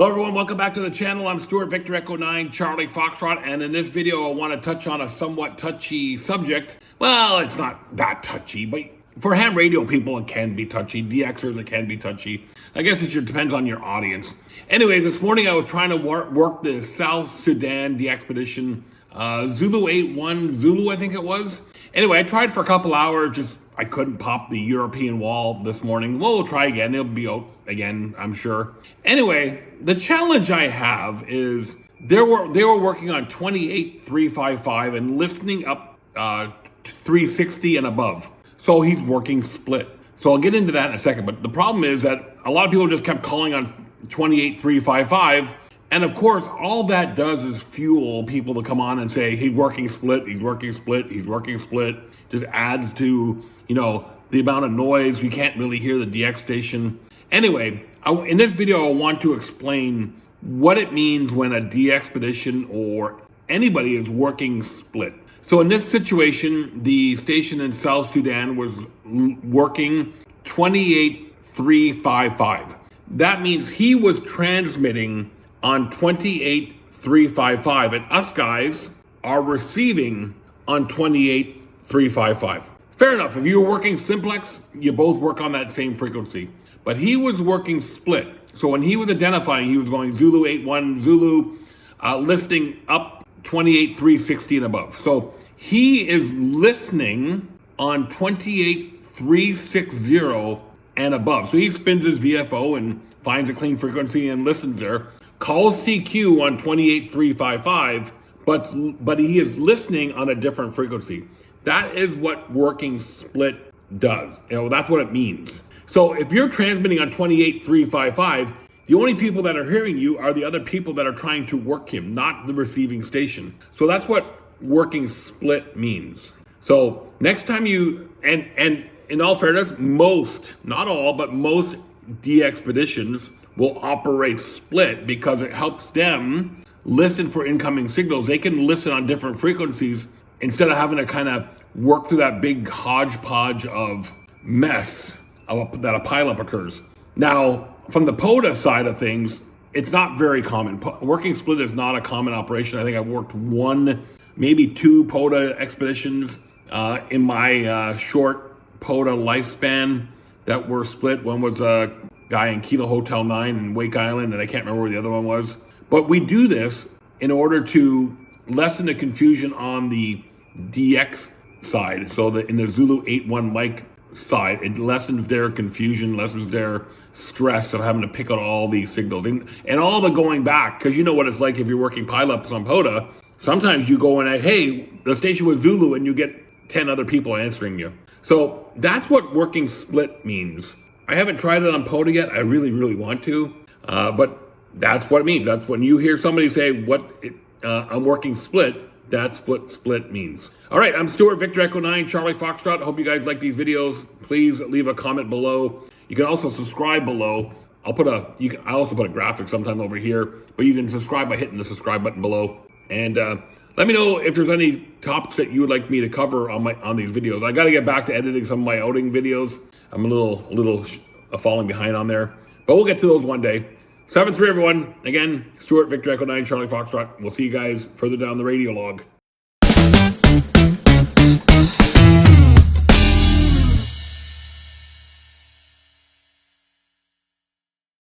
Hello everyone, welcome back to the channel. I'm Stuart Victor Echo 9 Charlie Foxtrot, and in this video I want to touch on a somewhat touchy subject. Well, it's not that touchy, but for ham radio people it can be touchy. DXers it can be touchy. I guess it just depends on your audience. Anyway, this morning I was trying to work the South Sudan DXpedition Zulu 81 Zulu, I think it was. Anyway, I tried for a couple hours, I couldn't pop the European wall this morning. Well, we'll try again. It'll be out again, I'm sure. Anyway, the challenge I have is they were working on 28.355 and listening up 360 and above. So he's working split. So I'll get into that in a second. But the problem is that a lot of people just kept calling on 28.355. And of course, all that does is fuel people to come on and say, he's working split, he's working split, he's working split. Just adds to, the amount of noise. You can't really hear the DX station. Anyway, in this video, I want to explain what it means when a DXpedition or anybody is working split. So in this situation, the station in South Sudan was working 28.355. That means he was transmitting on 28.355, and us guys are receiving on 28.355. Fair enough. If you were working simplex, you both work on that same frequency. But he was working split. So when he was identifying, he was going Zulu 81 Zulu, listing up 28.360 and above. So he is listening on 28.360 and above. So he spins his VFO and finds a clean frequency and listens there. Calls CQ on 28.355, but he is listening on a different frequency. That is what working split does. That's what it means. So if you're transmitting on 28.355, the only people that are hearing you are the other people that are trying to work him, not the receiving station. So that's what working split means. So next time and in all fairness, most, not all, but most DXpeditions will operate split because it helps them listen for incoming signals. They can listen on different frequencies instead of having to kind of work through that big hodgepodge of mess that a pileup occurs. Now, from the POTA side of things, it's not very common. Working split is not a common operation. I think I've worked one, maybe two POTA expeditions in my short POTA lifespan that were split. One was a guy in Kilo Hotel 9 in Wake Island, and I can't remember where the other one was. But we do this in order to lessen the confusion on the DX side. So in the Zulu 81 mic side, it lessens their confusion, lessens their stress of having to pick out all these signals. And all the going back, because you know what it's like if you're working pileups on POTA. Sometimes you go in and, hey, the station was Zulu, and you get 10 other people answering you. So that's what working split means. I haven't tried it on POTA yet. I really, really want to. But that's what it means. That's when you hear somebody say, I'm working split, that's what split means. All right, I'm Stuart Victor Echo 9 Charlie Foxtrot. I hope you guys like these videos. Please leave a comment below. You can also subscribe below. I also put a graphic sometime over here, but you can subscribe by hitting the subscribe button below. And let me know if there's any topics that you would like me to cover on these videos. I got to get back to editing some of my outing videos. I'm a little falling behind on there, but we'll get to those one day. 7-3 everyone. Again, Stuart Victor Echo 9 Charlie Foxtrot. We'll see you guys further down the radio log.